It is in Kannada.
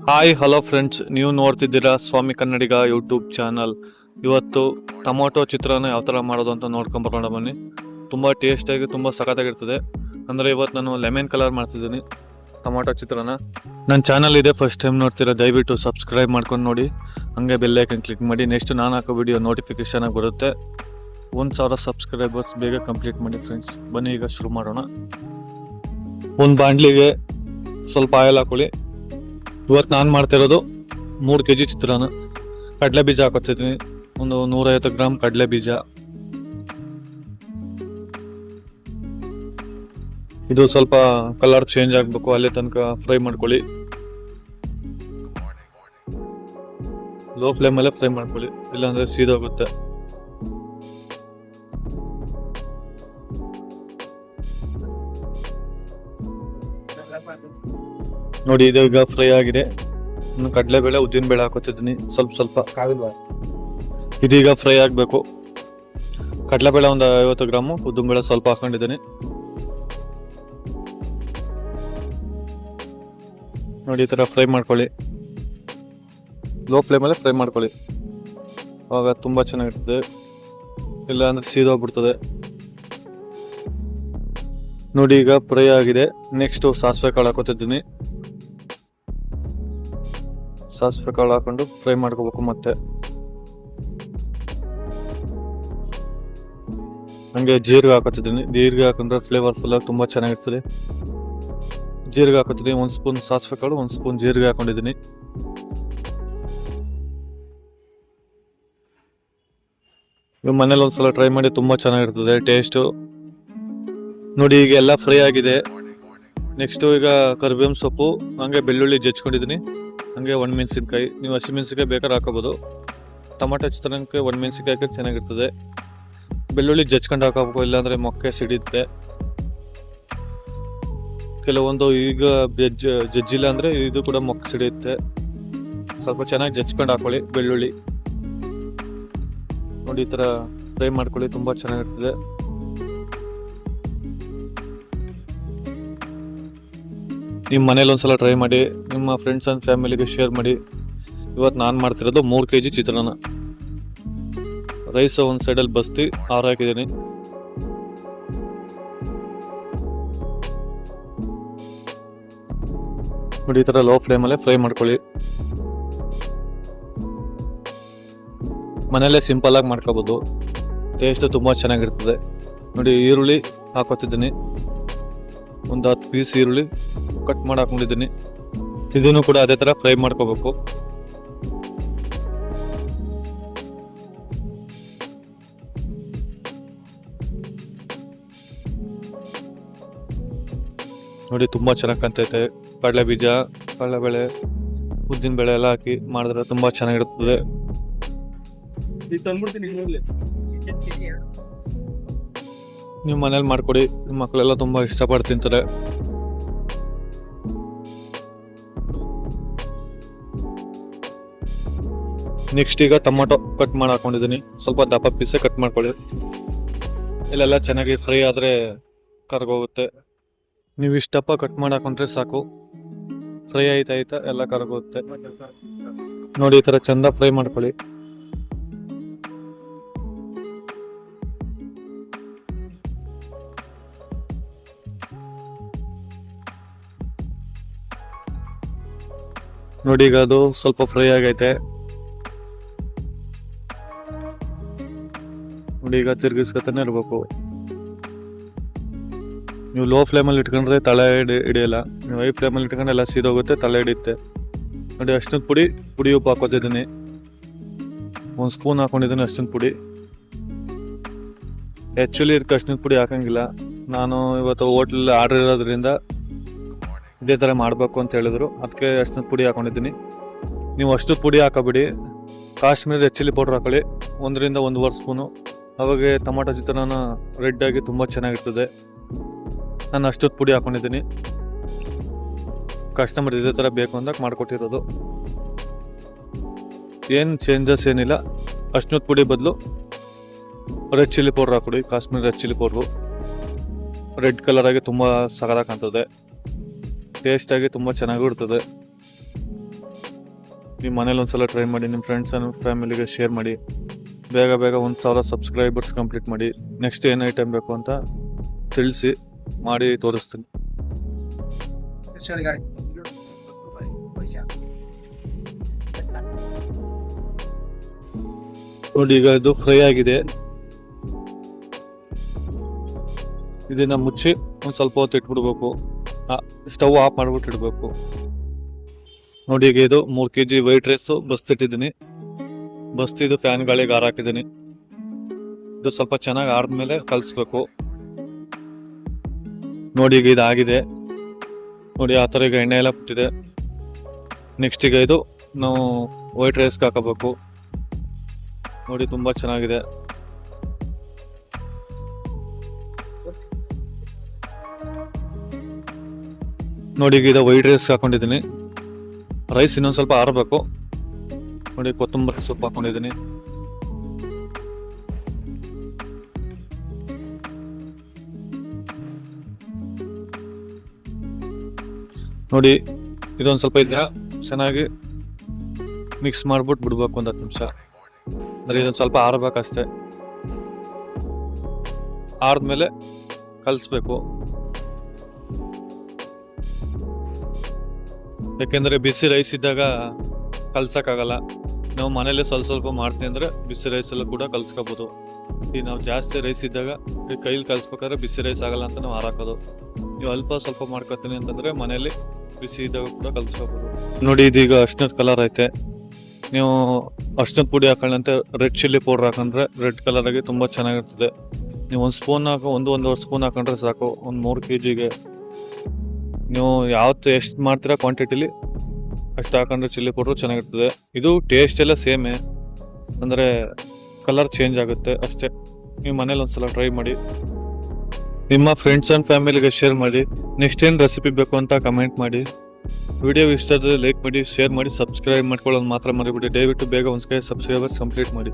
ಹಾಯ್ ಹಲೋ ಫ್ರೆಂಡ್ಸ್, ನೀವು ನೋಡ್ತಿದ್ದೀರಾ ಸ್ವಾಮಿ ಕನ್ನಡಿಗ ಯೂಟ್ಯೂಬ್ ಚಾನಲ್. ಇವತ್ತು ಟೊಮೊಟೊ ಚಿತ್ರಾನ್ನ ಯಾವ ಥರ ಮಾಡೋದು ಅಂತ ನೋಡ್ಕೊಂಬರೋಣ ಬನ್ನಿ. ತುಂಬ ಟೇಸ್ಟಾಗಿ ತುಂಬ ಸಖತ್ತಾಗಿರ್ತದೆ. ಅಂದರೆ ಇವತ್ತು ನಾನು ಲೆಮನ್ ಕಲರ್ ಮಾಡ್ತಿದ್ದೀನಿ ಟೊಮೊಟೊ ಚಿತ್ರಾನ್ನ. ನನ್ನ ಚಾನಲ್ ಇದೆ, ಫಸ್ಟ್ ಟೈಮ್ ನೋಡ್ತೀರಾ ದಯವಿಟ್ಟು ಸಬ್ಸ್ಕ್ರೈಬ್ ಮಾಡ್ಕೊಂಡು ನೋಡಿ, ಹಾಗೆ ಬೆಲ್ ಐಕನ್ ಕ್ಲಿಕ್ ಮಾಡಿ. ನೆಕ್ಸ್ಟ್ ನಾನು ಹಾಕೋ ವಿಡಿಯೋ ನೋಟಿಫಿಕೇಶನ್ ಆಗಿ ಬರುತ್ತೆ. 1000 ಸಬ್ಸ್ಕ್ರೈಬರ್ಸ್ ಬೇಗ ಕಂಪ್ಲೀಟ್ ಮಾಡಿ ಫ್ರೆಂಡ್ಸ್. ಬನ್ನಿ ಈಗ ಶುರು ಮಾಡೋಣ. ಒಂದು ಬಾಂಡ್ಲಿಗೆ ಸ್ವಲ್ಪ ಆಯಿಲ್ ಹಾಕೊಳ್ಳಿ. ಇವತ್ತು ನಾನು ಮಾಡ್ತಿರೋದು 3 kg ಚಿತ್ರಾನ್ನ. ಕಡಲೆ ಬೀಜ ಹಾಕೋತಿದ್ದೀನಿ, ಒಂದು 150 ಗ್ರಾಮ್ ಕಡಲೆ ಬೀಜ. ಇದು ಸ್ವಲ್ಪ ಕಲರ್ ಚೇಂಜ್ ಆಗಬೇಕು, ಅಲ್ಲಿ ತನಕ ಫ್ರೈ ಮಾಡ್ಕೊಳ್ಳಿ. ಲೋ ಫ್ಲೇಮಲ್ಲೇ ಫ್ರೈ ಮಾಡ್ಕೊಳ್ಳಿ, ಇಲ್ಲಾಂದ್ರೆ ಸೀದೋಗುತ್ತೆ. ನೋಡಿ, ಇದು ಈಗ ಫ್ರೈ ಆಗಿದೆ. ಇನ್ನು ಕಡಲೆಬೇಳೆ ಉದ್ದಿನಬೇಳೆ ಹಾಕೋತಿದ್ದೀನಿ ಸ್ವಲ್ಪ. ಇದೀಗ ಫ್ರೈ ಆಗಬೇಕು. ಕಡಲೆಬೇಳೆ ಒಂದು 50 ಗ್ರಾಮು, ಉದ್ದಿನಬೇಳೆ ಸ್ವಲ್ಪ ಹಾಕೊಂಡಿದ್ದೀನಿ. ನೋಡಿ, ಈ ಥರ ಫ್ರೈ ಮಾಡ್ಕೊಳ್ಳಿ. ಲೋ ಫ್ಲೇಮಲ್ಲೇ ಫ್ರೈ ಮಾಡ್ಕೊಳ್ಳಿ, ಆವಾಗ ತುಂಬ ಚೆನ್ನಾಗಿರ್ತದೆ. ಇಲ್ಲ ಅಂದ್ರೆ ಸೀದೋಗ್ಬಿಡ್ತದೆ. ನೋಡಿ, ಈಗ ಫ್ರೈ ಆಗಿದೆ. ನೆಕ್ಸ್ಟ್ ಸಾಸಿವೆ ಕಾಳು ಹಾಕೋತಿದ್ದೀನಿ. ಸಾಸಿವೆ ಕಾಳು ಹಾಕೊಂಡು ಫ್ರೈ ಮಾಡ್ಕೋಬೇಕು. ಮತ್ತೆ ಹಂಗೆ ಜೀರಿಗೆ ಹಾಕೋತಿದ್ದೀನಿ. ಜೀರಿಗೆ ಹಾಕೊಂಡ್ರೆ ಫ್ಲೇವರ್ಫುಲ್ ಆಗಿ ತುಂಬ ಚೆನ್ನಾಗಿರ್ತದೆ. ಜೀರಿಗೆ ಹಾಕೋತಿದ್ದೀನಿ. 1 ಸ್ಪೂನ್ ಸಾಸಿವೆ ಕಾಳು, 1 ಸ್ಪೂನ್ ಜೀರಿಗೆ ಹಾಕೊಂಡಿದ್ದೀನಿ. ನೀವು ಮನೇಲಿ ಒಂದ್ಸಲ ಟ್ರೈ ಮಾಡಿ, ತುಂಬ ಚೆನ್ನಾಗಿರ್ತದೆ ಟೇಸ್ಟು. ನೋಡಿ, ಈಗ ಎಲ್ಲ ಫ್ರೈ ಆಗಿದೆ. ನೆಕ್ಸ್ಟು ಈಗ ಕರಿಬೇವಿನ ಸೊಪ್ಪು, ಹಂಗೆ ಬೆಳ್ಳುಳ್ಳಿ ಜಜ್ಕೊಂಡಿದ್ದೀನಿ, ಹಂಗೆ ಒಣಮೆಣಸಿನ್ಕಾಯಿ. ನೀವು ಹಸಿಮೆಣಸಿನ್ಕಾಯಿ ಬೇಕಾದ್ರೆ ಹಾಕೋಬೋದು. ಟೊಮಾಟೊ ಚಿತ್ರಾನ್ನಕ್ಕೆ ಒಣಮೆಣಸಿನ್ಕಾಯಿ ಹಾಕಿದ್ರೆ ಚೆನ್ನಾಗಿರ್ತದೆ. ಬೆಳ್ಳುಳ್ಳಿ ಜಜ್ಕೊಂಡು ಹಾಕೋಬೇಕು, ಇಲ್ಲಾಂದರೆ ಮೊಕ್ಕೆ ಸಿಡಿಯುತ್ತೆ. ಕೆಲವೊಂದು ಈಗ ಜಜ್ಜಿಲ್ಲ ಅಂದರೆ ಇದು ಕೂಡ ಮೊಕ್ಕೆ ಸಿಡಿಯುತ್ತೆ. ಸ್ವಲ್ಪ ಚೆನ್ನಾಗಿ ಜಜ್ಕೊಂಡು ಹಾಕೊಳ್ಳಿ ಬೆಳ್ಳುಳ್ಳಿ. ನೋಡಿ, ಈ ಥರ ಫ್ರೈ ಮಾಡ್ಕೊಳ್ಳಿ, ತುಂಬ ಚೆನ್ನಾಗಿರ್ತದೆ. ನಿಮ್ಮ ಮನೇಲಿ ಒಂದ್ಸಲ ಟ್ರೈ ಮಾಡಿ, ನಿಮ್ಮ ಫ್ರೆಂಡ್ಸ್ ಆ್ಯಂಡ್ ಫ್ಯಾಮಿಲಿಗೆ ಶೇರ್ ಮಾಡಿ. ಇವತ್ತು ನಾನು ಮಾಡ್ತಿರೋದು 3 kg ಚಿತ್ರಾನ್ನ. ರೈಸ್ ಒಂದು ಸೈಡಲ್ಲಿ ಬಸ್ತಿ ಹಾಕಿದ್ದೀನಿ. ನೋಡಿ, ಈ ಥರ ಲೋ ಫ್ಲೇಮಲ್ಲೇ ಫ್ರೈ ಮಾಡ್ಕೊಳ್ಳಿ. ಮನೇಲೇ ಸಿಂಪಲ್ಲಾಗಿ ಮಾಡ್ಕೋಬೋದು, ಟೇಸ್ಟ್ ತುಂಬ ಚೆನ್ನಾಗಿರ್ತದೆ. ನೋಡಿ, ಈರುಳ್ಳಿ ಹಾಕೋತಿದ್ದೀನಿ. ಒಂದು 10 ಪೀಸ್ ಈರುಳ್ಳಿ ಕಟ್ ಮಾಡಿ ಹಾಕೊಂಡಿದ್ದೀನಿ. ಇದನ್ನು ಕೂಡ ಅದೇ ಥರ ಫ್ರೈ ಮಾಡ್ಕೋಬೇಕು. ನೋಡಿ, ತುಂಬ ಚೆನ್ನಾಗಿ ಕಾಣ್ತೈತೆ. ಕಡಲೆ ಬೀಜ, ಕಡಲೆಬೇಳೆ, ಉದ್ದಿನಬೇಳೆ ಎಲ್ಲ ಹಾಕಿ ಮಾಡಿದ್ರೆ ತುಂಬ ಚೆನ್ನಾಗಿರ್ತದೆ. ನೀವು ಮನೇಲಿ ಮಾಡ್ಕೊಡಿ, ನಿಮ್ಮ ಮಕ್ಕಳೆಲ್ಲ ತುಂಬ ಇಷ್ಟಪಟ್ಟು ತಿಂತಾರೆ. ನೆಕ್ಸ್ಟ್ ಈಗ ಟೊಮೊಟೊ ಕಟ್ ಮಾಡಿ ಹಾಕೊಂಡಿದ್ದೀನಿ. ಸ್ವಲ್ಪ ದಪ್ಪ ಪೀಸೇ ಕಟ್ ಮಾಡ್ಕೊಳ್ಳಿ, ಇಲ್ಲೆಲ್ಲ ಚೆನ್ನಾಗಿ ಫ್ರೈ ಆದರೆ ಕರ್ಗೋಗುತ್ತೆ. ನೀವು ಇಷ್ಟಪ್ಪ ಕಟ್ ಮಾಡಿ ಹಾಕೊಂಡ್ರೆ ಸಾಕು, ಫ್ರೈ ಆಯ್ತಾ ಎಲ್ಲ ಕರ್ಗೋಗುತ್ತೆ. ನೋಡಿ, ಈ ಥರ ಚಂದ ಫ್ರೈ ಮಾಡ್ಕೊಳ್ಳಿ. ನೋಡಿ, ಈಗ ಅದು ಸ್ವಲ್ಪ ಫ್ರೈ ಆಗೈತೆ. ನೋಡಿ, ಈಗ ತಿರ್ಗಿಸ್ಕೊತಾನೆ ಇರಬೇಕು. ನೀವು ಲೋ ಫ್ಲೇಮಲ್ಲಿ ಇಟ್ಕೊಂಡ್ರೆ ತಲೆ ಹಿಡಿಯಲ್ಲ. ನೀವು ಹೈ ಫ್ಲೇಮಲ್ಲಿ ಇಟ್ಕೊಂಡ್ರೆ ಎಲ್ಲ ಸೀದೋಗುತ್ತೆ, ತಲೆ ಹಿಡಿಯುತ್ತೆ. ನೋಡಿ, ಅಷ್ಟೊಂದು ಪುಡಿ ಉಪ್ಪು ಹಾಕೋತಿದ್ದೀನಿ. 1 ಸ್ಪೂನ್ ಹಾಕೊಂಡಿದ್ದೀನಿ ಅಷ್ಟೊಂದು ಪುಡಿ. ಆ್ಯಕ್ಚುಲಿ ಇದಕ್ಕೆ ಅಷ್ಟೊಂದು ಪುಡಿ ಹಾಕಂಗಿಲ್ಲ. ನಾನು ಇವತ್ತು ಹೋಟ್ಲಲ್ಲಿ ಆರ್ಡರ್ ಇರೋದ್ರಿಂದ ಇದೇ ಥರ ಮಾಡಬೇಕು ಅಂತ ಹೇಳಿದ್ರು, ಅದಕ್ಕೆ ಅಷ್ಟೊಂದು ಪುಡಿ ಹಾಕೊಂಡಿದ್ದೀನಿ. ನೀವು ಅಷ್ಟು ಪುಡಿ ಹಾಕೋಬಿಡಿ. ಕಾಶ್ಮೀರಿ ರೆಡ್ ಚಿಲ್ಲಿ ಪೌಡ್ರ್ ಹಾಕೊಳ್ಳಿ, 1 ರಿಂದ 1.5 ಸ್ಪೂನು. ಅವಾಗ ಟೊಮಾಟೊ ಚಿತ್ರಾನ್ನ ರೆಡ್ಡಾಗಿ ತುಂಬ ಚೆನ್ನಾಗಿರ್ತದೆ. ನಾನು ಅಷ್ಟೊತ್ತು ಪುಡಿ ಹಾಕೊಂಡಿದ್ದೀನಿ. ಕಸ್ಟಮರ್ ಇದೇ ಥರ ಬೇಕು ಅಂದಾಗ ಮಾಡಿಕೊಟ್ಟಿರೋದು. ಏನು ಚೇಂಜಸ್ ಏನಿಲ್ಲ. ಅಷ್ಟೊತ್ತು ಪುಡಿ ಬದಲು ರೆಡ್ ಚಿಲ್ಲಿ ಪೌಡ್ರ್ ಹಾಕೊಡಿ, Kashmiri red chilli powder. Red ಕಲರಾಗಿ ತುಂಬ ಸಖತ್ತಾಗಿ ಕಾಣ್ತದೆ. ಟೇಸ್ಟಾಗಿ ತುಂಬ ಚೆನ್ನಾಗಿ ಇರ್ತದೆ. ನಿಮ್ಮ ಮನೇಲಿ ಒಂದ್ಸಲ ಟ್ರೈ ಮಾಡಿ, ನಿಮ್ಮ ಫ್ರೆಂಡ್ಸ್ ಆ್ಯಂಡ್ ಫ್ಯಾಮಿಲಿಗೆ ಶೇರ್ ಮಾಡಿ. ಬೇಗ 1,000 ಸಬ್ಸ್ಕ್ರೈಬರ್ಸ್ ಕಂಪ್ಲೀಟ್ ಮಾಡಿ. ನೆಕ್ಸ್ಟ್ ಏನು ಐಟಮ್ ಬೇಕು ಅಂತ ತಿಳಿಸಿ, ಮಾಡಿ ತೋರಿಸ್ತೀನಿ. ನೋಡಿ, ಈಗ ಇದು ಫ್ರೈ ಆಗಿದೆ. ಇದನ್ನ ಮುಚ್ಚಿ ಒಂದು ಸ್ವಲ್ಪ ಹೊತ್ತು ಇಟ್ಬಿಡ್ಬೇಕು. ಸ್ಟವ್ ಆಫ್ ಮಾಡ್ಬಿಟ್ಟು ಇಡಬೇಕು. ನೋಡಿ, ಈಗ ಇದು 3 kg ವೈಟ್ ರೈಸು ಬಸ್ತಿಟ್ಟಿದ್ದೀನಿ. ಬಸ್ತಿದ್ದು ಫ್ಯಾನ್ ಗಾಳಿಗೆ ಹಾಕಿದ್ದೀನಿ. ಇದು ಸ್ವಲ್ಪ ಚೆನ್ನಾಗಿ ಆರಿದ್ಮೇಲೆ ಕಲಿಸ್ಬೇಕು. ನೋಡಿ, ಈಗ ಇದಾಗಿದೆ. ನೋಡಿ, ಆ ಥರ ಈಗ ಎಣ್ಣೆ ಎಲ್ಲ ಬಿಟ್ಟಿದೆ. ನೆಕ್ಸ್ಟ್ ಈಗ ಇದು ನಾವು ವೈಟ್ ರೈಸ್ಗೆ ಹಾಕಬೇಕು. ನೋಡಿ, ತುಂಬ ಚೆನ್ನಾಗಿದೆ. ನೋಡಿ, ಈಗ ಇದು ವೈಟ್ ರೈಸ್ ಹಾಕೊಂಡಿದ್ದೀನಿ. ರೈಸ್ ಇನ್ನೊಂದು ಸ್ವಲ್ಪ ಆರಬೇಕು. ನೋಡಿ, ಕೊತ್ತಂಬರಿ ಸೊಪ್ಪು ಹಾಕೊಂಡಿದ್ದೀನಿ. ನೋಡಿ, ಇದೊಂದು ಸ್ವಲ್ಪ ಇದೆಯಾ ಚೆನ್ನಾಗಿ ಮಿಕ್ಸ್ ಮಾಡ್ಬಿಟ್ಟು ಬಿಡ್ಬೇಕು 10 ನಿಮಿಷ. ಅಂದರೆ ಇದೊಂದು ಸ್ವಲ್ಪ ಆರಬೇಕಷ್ಟೆ. ಆರಿದ್ಮೇಲೆ ಕಲಿಸ್ಬೇಕು. ಯಾಕೆಂದರೆ ಬಿಸಿ ರೈಸ್ ಇದ್ದಾಗ ಕಲ್ಸೋಕ್ಕಾಗಲ್ಲ. ನಾವು ಮನೇಲಿ ಸ್ವಲ್ಪ ಮಾಡ್ತೀವಿ ಅಂದರೆ ಬಿಸಿ ರೈಸೆಲ್ಲ ಕೂಡ ಕಲ್ಸ್ಕೋಬೋದು. ಈಗ ನಾವು ಜಾಸ್ತಿ ರೈಸ್ ಇದ್ದಾಗ ಈ ಕೈಲಿ ಕಲಿಸ್ಬೇಕಾದ್ರೆ ಬಿಸಿ ರೈಸ್ ಆಗಲ್ಲ ಅಂತ ನಾವು ಹಾರಾಕೋದು. ನೀವು ಸ್ವಲ್ಪ ಮಾಡ್ಕೊತೀನಿ ಅಂತಂದರೆ ಮನೇಲಿ ಬಿಸಿ ಇದ್ದಾಗ ಕೂಡ ಕಲಿಸ್ಕೋಬೋದು. ನೋಡಿ, ಇದೀಗ ಅರ್ಶಿನದ ಕಲರ್ ಐತೆ. ನೀವು ಅರ್ಶಿನದ ಪುಡಿ ಹಾಕೊಳ್ಳಂತೆ ರೆಡ್ ಚಿಲ್ಲಿ ಪೌಡ್ರ್ ಹಾಕೊಂಡ್ರೆ ರೆಡ್ ಕಲರಾಗಿ ತುಂಬ ಚೆನ್ನಾಗಿರ್ತದೆ. ನೀವು ಒಂದು ಸ್ಪೂನ್ ಒಂದೂವರೆ ಸ್ಪೂನ್ ಹಾಕೊಂಡ್ರೆ ಸಾಕು. ಒಂದು 3 kgಗೆ ನೀವು ಎಷ್ಟು ಮಾಡ್ತೀರಾ ಕ್ವಾಂಟಿಟಿಲಿ ಅಷ್ಟು ಹಾಕೊಂಡ್ರೆ ಚಿಲ್ಲಿ ಪೌಡ್ರು ಚೆನ್ನಾಗಿರ್ತದೆ. ಇದು ಟೇಸ್ಟ್ ಎಲ್ಲ ಸೇಮೇ, ಅಂದರೆ ಕಲರ್ ಚೇಂಜ್ ಆಗುತ್ತೆ ಅಷ್ಟೇ. ನೀವು ಮನೇಲಿ ಒಂದ್ಸಲ ಟ್ರೈ ಮಾಡಿ, ನಿಮ್ಮ ಫ್ರೆಂಡ್ಸ್ ಆ್ಯಂಡ್ ಫ್ಯಾಮಿಲಿಗೆ ಶೇರ್ ಮಾಡಿ. ನೆಕ್ಸ್ಟ್ ಏನು ರೆಸಿಪಿ ಬೇಕು ಅಂತ ಕಮೆಂಟ್ ಮಾಡಿ. ವಿಡಿಯೋ ಇಷ್ಟ ಆದರೆ ಲೈಕ್ ಮಾಡಿ, ಶೇರ್ ಮಾಡಿ, ಸಬ್ಸ್ಕ್ರೈಬ್ ಮಾಡ್ಕೊಳ್ಳೋದು ಮಾತ್ರ ಮರಿಬಿಡಿ. ದಯವಿಟ್ಟು ಬೇಗ ಒಂದು ಸಬ್ಸ್ಕ್ರೈಬರ್ಸ್ ಕಂಪ್ಲೀಟ್ ಮಾಡಿ.